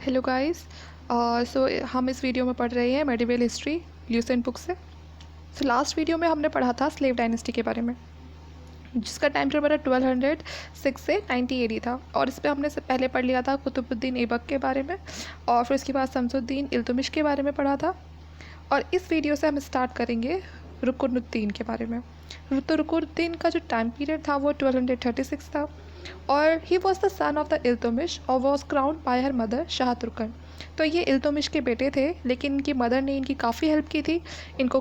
Hello guys. सो हम इस video में पढ़ रहे हैं मेडिवल हिस्ट्री ल्यूसेंट बुक से। लास्ट वीडियो में हमने पढ़ा था स्लेव डायनेस्टी के बारे में, जिसका टाइम पीरियड 1206 से 90 AD था। और इस पर हमने से पहले पढ़ लिया था कुतुबुद्दीन ऐबक के बारे में, और फिर उसके बाद शमसुद्दीन इल्तुमिश के बारे में पढ़ा था। और इस वीडियो से हम स्टार्ट करेंगे रुकनुद्दीन के बारे में। तो रुकनुद्दीन का जो टाइम पीरियड था वो 1236 था, और he was the son of the Iltutmish और was crowned by her mother Shah Turkan. तो ये इल्तुमिश के बेटे थे, लेकिन इनकी मदर ने इनकी काफ़ी हेल्प की थी इनको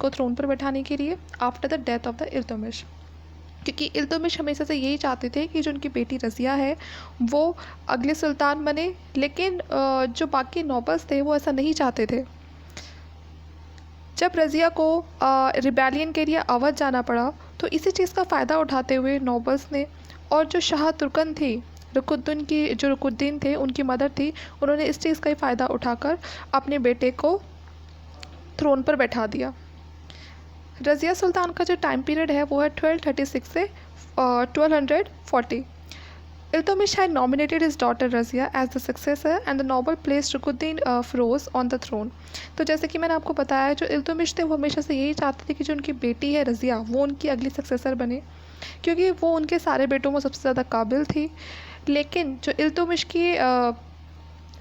थ्रोन पर बैठाने के लिए after the death of the Iltutmish. क्योंकि इल्तुमिश हमेशा से यही चाहते थे कि जो उनकी बेटी रज़िया है वो अगले सुल्तान बने, लेकिन जो बाकी नॉबल्स थे वो ऐसा नहीं चाहते थे। जब रज़िया को रिबेलियन के लिए अवध जाना पड़ा, तो इसी चीज़ का फ़ायदा उठाते हुए नॉबल्स ने और जो शाह तुर्कन थी, रुकुद्दीन थे, उनकी मदर थी, उन्होंने इस चीज़ का ही फ़ायदा उठाकर अपने बेटे को थ्रोन पर बैठा दिया। रज़िया सुल्तान का जो टाइम पीरियड है वो है 1236 से 1240। Iltutmish had nominated his daughter Razia as the successor and the noble placed Rukuddin Firoz on the throne। तो जैसे कि मैंने आपको बताया, जो इल्तुमिश थे वो हमेशा से यही चाहते थे कि जो उनकी बेटी है रज़िया वो उनकी अगली सक्सेसर बने, क्योंकि वो उनके सारे बेटों में सबसे ज़्यादा काबिल थी। लेकिन जो इल्तुमिश की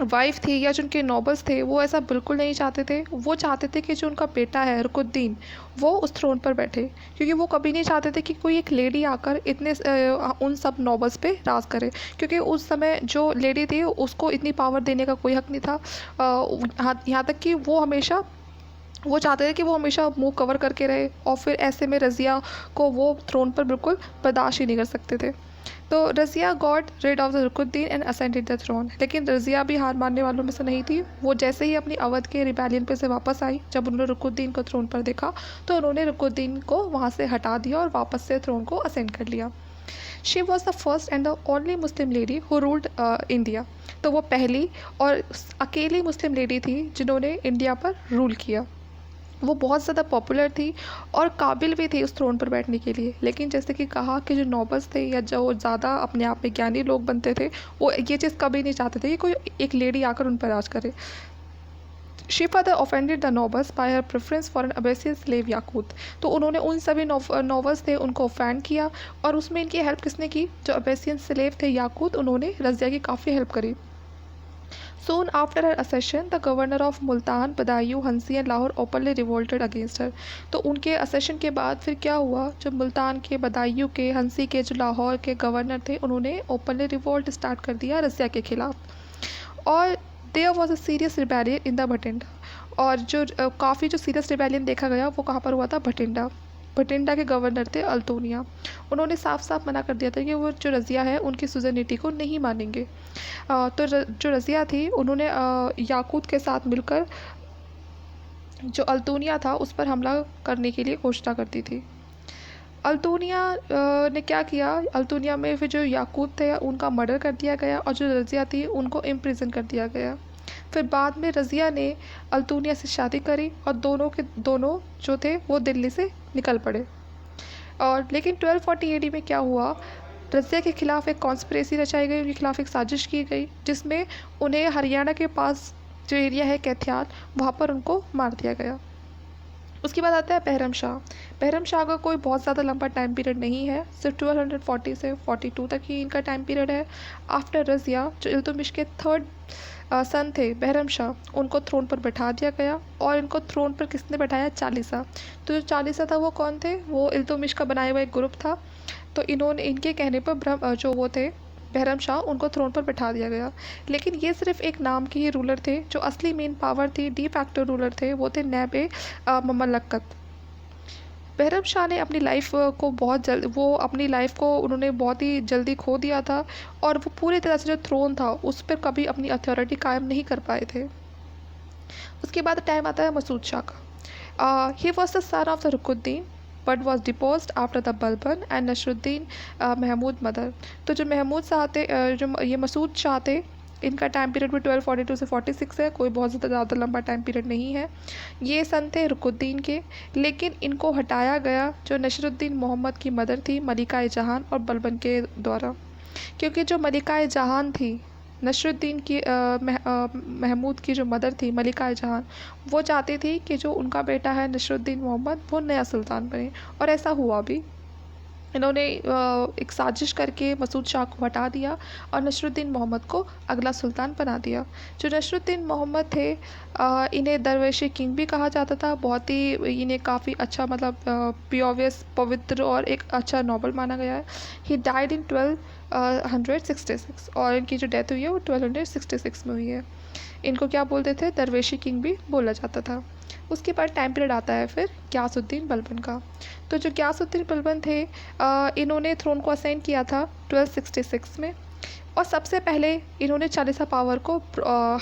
वाइफ थी या जो उनके नॉबल्स थे वो ऐसा बिल्कुल नहीं चाहते थे। वो चाहते थे कि जो उनका बेटा है रुकुद्दीन वो उस थ्रोन पर बैठे, क्योंकि वो कभी नहीं चाहते थे कि कोई एक लेडी आकर इतने उन सब नॉबल्स पे राज करे, क्योंकि उस समय जो लेडी थी उसको इतनी पावर देने का कोई हक नहीं था। यहाँ तक कि वो चाहते थे कि वो हमेशा मुंह कवर करके रहे, और फिर ऐसे में रज़िया को वो थ्रोन पर बिल्कुल बर्दाश्त ही नहीं कर सकते थे। तो Razia got rid of the Ruknuddin and ascended the throne. लेकिन रज़िया भी हार मानने वालों में से नहीं थी। वो जैसे ही अपनी अवध के रिबेलियन पे से वापस आई, जब उन्होंने रुकुद्दीन को थ्रोन पर देखा, तो उन्होंने रुकुद्दीन को वहाँ से हटा दिया और वापस से थ्रोन को असेंड कर लिया। She was the first and the only Muslim lady who ruled India. तो वो पहली और अकेली मुस्लिम लेडी थी जिन्होंने इंडिया पर रूल किया। वो बहुत ज़्यादा पॉपुलर थी और काबिल भी थी उस थ्रोन पर बैठने के लिए। लेकिन जैसे कि कहा कि जो नॉबल्स थे या जो ज़्यादा अपने आप में ज्ञानी लोग बनते थे, वो ये चीज़ कभी नहीं चाहते थे कि कोई एक लेडी आकर उन पर राज करे। She further offended the nobles by her preference for an Abyssinian slave Yakut. तो उन्होंने उन सभी नॉबल्स थे उनको ऑफेंड किया, और उसमें इनकी हेल्प किसने की? जो अबेसियन स्लेव थे याकूत, उन्होंने रज़िया की काफ़ी हेल्प करी। Soon after her accession, the governor of Multan, Badaun, हंसी and Lahore openly revolted against her. तो उनके असेशन के बाद फिर क्या हुआ? जो मुल्तान के, बदायूं के, हंसी के, जो लाहौर के गवर्नर थे, उन्होंने ओपनली रिवोल्ट स्टार्ट कर दिया रज़िया के खिलाफ। और there was a serious rebellion in the Bathinda. और जो काफ़ी जो सीरियस रिबेलियन देखा गया वो कहाँ पर हुआ था? भटिंडा। भटिंडा के गवर्नर थे अल्तोनिया। उन्होंने साफ साफ मना कर दिया था कि वो जो रज़िया है उनकी सुज़रनिटी को नहीं मानेंगे। तो जो रज़िया थी उन्होंने याकूत के साथ मिलकर जो अल्तोनिया था उस पर हमला करने के लिए घोषणा कर दी थी। अल्तोनिया ने क्या किया? अल्तोनिया में फिर जो याकूत थे उनका मर्डर कर दिया गया, और जो रज़िया थी उनको इम्प्रिजन कर दिया गया। फिर बाद में रज़िया ने अल्तोनिया से शादी करी, और दोनों जो थे वो दिल्ली से निकल पड़े। और लेकिन 1240 AD में क्या हुआ? रज़िया के खिलाफ एक कॉन्स्पिरेसी रचाई गई, उनके खिलाफ एक साजिश की गई, जिसमें उन्हें हरियाणा के पास जो एरिया है कैथियाल, वहाँ पर उनको मार दिया गया। उसके बाद आता है बहरम शाह। बहरम शाह का कोई बहुत ज़्यादा लंबा टाइम पीरियड नहीं है, सिर्फ 1240 से 42 तक ही इनका टाइम पीरियड है। आफ्टर रज़िया जो इल्तुमिश के थर्ड सन थे बहरम शाह, उनको थ्रोन पर बैठा दिया गया। और इनको थ्रोन पर किसने बैठाया? चालीसा। तो जो चालीसा था वो कौन थे? वो इल्तुमिश का बनाया हुआ एक ग्रुप था। तो इनके कहने पर जो वो थे बहरम शाह, उनको थ्रोन पर बैठा दिया गया। लेकिन ये सिर्फ एक नाम के ही रूलर थे। जो असली मेन पावर थी, डी फैक्टो रूलर थे, वो थे नैब ममलकत। बहरम शाह ने अपनी लाइफ को अपनी लाइफ को उन्होंने बहुत ही जल्दी खो दिया था, और वो पूरी तरह से जो थ्रोन था उस पर कभी अपनी अथॉरिटी कायम नहीं कर पाए थे। उसके बाद टाइम आता है मसूद शाह का। He was the son of the Ruknuddin but was deposed after the Balban and Nasiruddin Mahmud mother. तो जो महमूद शाह थे, जो ये मसूद शाह थे, इनका टाइम पीरियड भी 1242 से 46 है, कोई बहुत ज़्यादा लंबा टाइम पीरियड नहीं है। ये सन थे रुकुद्दीन के, लेकिन इनको हटाया गया जो नसरुद्दीन मोहम्मद की मदर थी, मलिका जहान और बलबन के द्वारा। क्योंकि जो मलिका जहान थी नसरुद्दीन की महमूद की जो मदर थी मलिका जहान, वो चाहती थी कि जो उनका बेटा है नसरुद्दीन मोहम्मद वो नया सुल्तान बने, और ऐसा हुआ भी। इन्होंने एक साजिश करके मसूद शाह को हटा दिया और नसरुद्दीन मोहम्मद को अगला सुल्तान बना दिया। जो नसरुद्दीन मोहम्मद थे, इन्हें दरवेशी किंग भी कहा जाता था। बहुत ही इन्हें काफ़ी अच्छा मतलब पियोवियस पवित्र और एक अच्छा नोबल माना गया है। ही डाइड इन 1266 और इनकी जो डेथ हुई है वो 1266 में हुई है। इनको क्या बोलते थे, दरवेशी किंग भी बोला जाता था। उसके बाद टाइम पीरियड आता है फिर गियासुद्दीन बलबन का। तो जो गियासुद्दीन बलबन थे, इन्होंने थ्रोन को असेंड किया था 1266 में, और सबसे पहले इन्होंने चालीसा पावर को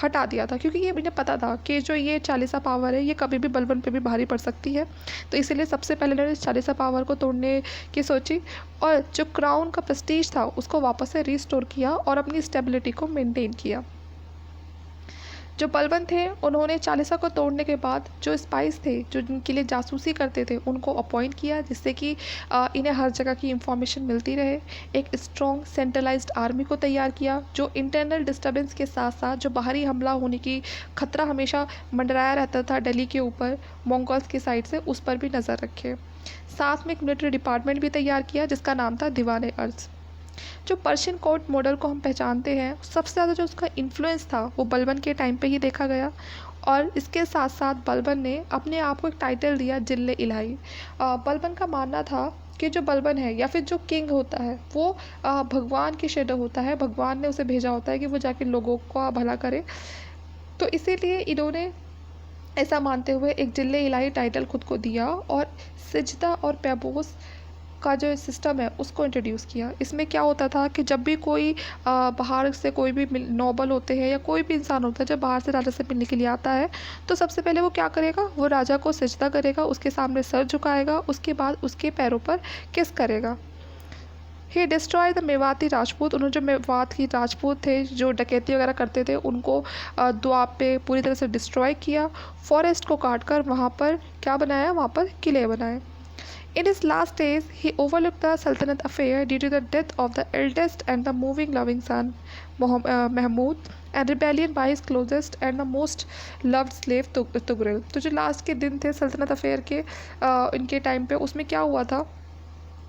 हटा दिया था, क्योंकि ये इन्हें पता था कि जो ये चालीसा पावर है ये कभी भी बलबन पे भी भारी पड़ सकती है। तो इसीलिए सबसे पहले इन्होंने चालीसा पावर को तोड़ने की सोची, और जो क्राउन का प्रेस्टीज था उसको वापस से रिस्टोर किया और अपनी स्टेबिलिटी को मेनटेन किया। जो बलबन थे उन्होंने चालीसा को तोड़ने के बाद जो स्पाइस थे जो जिनके लिए जासूसी करते थे उनको अपॉइंट किया, जिससे कि इन्हें हर जगह की इंफॉर्मेशन मिलती रहे। एक स्ट्रॉन्ग सेंट्रलाइज्ड आर्मी को तैयार किया जो इंटरनल डिस्टर्बेंस के साथ साथ जो बाहरी हमला होने की खतरा हमेशा मंडराया रहता था दिल्ली के ऊपर मंगोल्स की साइड से, उस पर भी नज़र रखे। साथ में एक मिलिट्री डिपार्टमेंट भी तैयार किया जिसका नाम था दीवान अर्ज। जो पर्शियन कोर्ट मॉडल को हम पहचानते हैं, सबसे ज़्यादा जो उसका इन्फ्लुएंस था वो बलबन के टाइम पे ही देखा गया, और इसके साथ साथ बलबन ने अपने आप को एक टाइटल दिया जिल्ले इलाही। बलबन का मानना था कि जो बलबन है या फिर जो किंग होता है वो भगवान की शेडो होता है, भगवान ने उसे भेजा होता है कि वो जाके लोगों का भला करे। तो इसीलिए इन्होंने ऐसा मानते हुए एक जिल्ले इलाही टाइटल खुद को दिया और सिजदा और पैबोस का जो सिस्टम है उसको इंट्रोड्यूस किया। इसमें क्या होता था कि जब भी कोई बाहर से कोई भी नोबल होते हैं या कोई भी इंसान होता है जब बाहर से राजा से मिलने के लिए आता है, तो सबसे पहले वो क्या करेगा, वो राजा को सिजदा करेगा, उसके सामने सर झुकाएगा, उसके बाद उसके पैरों पर किस करेगा। ही डिस्ट्रॉय द मेवाती राजपूत। उन्होंने जो मेवात की राजपूत थे जो डकैती वगैरह करते थे उनको द्वाब पे पूरी तरह से डिस्ट्रॉय किया। फॉरेस्ट को काट कर वहाँ पर क्या बनाया, वहाँ पर किले बनाए। In his last days, he overlooked the Sultanate affair due to the death of the eldest and the moving loving son, Mahmud, and rebellion by his closest and the most loved slave, Tughral. तो जो last के दिन थे सल्तनत affair के इनके time पे, उसमें क्या हुआ था,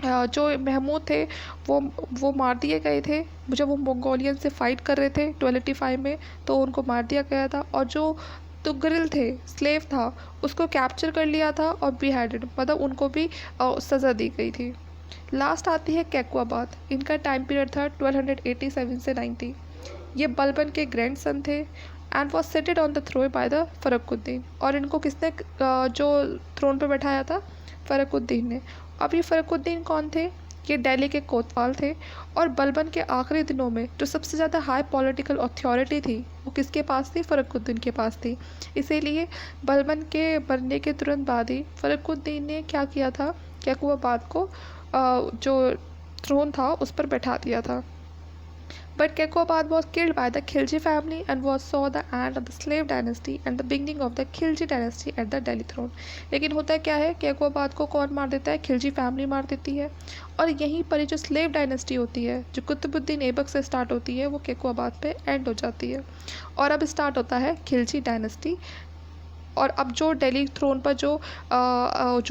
जो महमूद थे वो मार दिए गए थे जब वो मंगोलियन से फाइट कर रहे थे 1285 में, तो उनको मार दिया गया था। और जो तुगरिल थे, स्लेव था, उसको कैप्चर कर लिया था और बिहेडेड, मतलब उनको भी सज़ा दी गई थी। लास्ट आती है कैकुआबाद। इनका टाइम पीरियड था 1287 से 90। ये बलबन के ग्रैंड सन थे and was seated on the throne by the Farrukhuddin. और इनको किसने जो थ्रोन पे बैठाया था, फरुखुद्दीन ने। अब ये फरुखुद्दीन कौन थे, ये दिल्ली के कोतवाल थे, और बलबन के आखिरी दिनों में जो सबसे ज़्यादा हाई पॉलिटिकल अथॉरिटी थी वो किसके पास थी, फरुखुद्दीन के पास थी। इसीलिए बलबन के मरने के तुरंत बाद ही फरुखुद्दीन ने क्या किया था, कैकुआबाद को जो थ्रोन था उस पर बैठा दिया था। But Kekuabad was killed by the Khilji family and was saw the end of the slave dynasty and the beginning of the Khilji dynasty at the Delhi throne। लेकिन होता क्या है, कैकुआबाद को कौन मार देता है, खिलजी फैमिली मार देती है, और यहीं पर जो स्लेव डायनेस्टी होती है जो कुतुबुद्दीन ऐबक से स्टार्ट होती है वो कैकुआबाद पे एंड हो जाती है, और अब स्टार्ट होता है खिलजी डायनेस्टी। और अब जो दिल्ली थ्रोन पर जो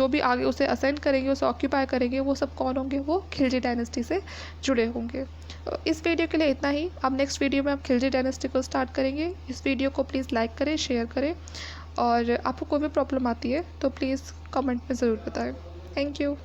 भी आगे उसे असेंड करेंगे, उसे ऑक्यूपाई करेंगे, वो सब कौन होंगे, वो खिलजी डायनेस्टी से जुड़े होंगे। इस वीडियो के लिए इतना ही। अब नेक्स्ट वीडियो में हम खिलजी डायनेस्टी को स्टार्ट करेंगे। इस वीडियो को प्लीज़ लाइक करें, शेयर करें, और आपको कोई भी प्रॉब्लम आती है तो प्लीज़ कमेंट में ज़रूर बताएं। Thank you.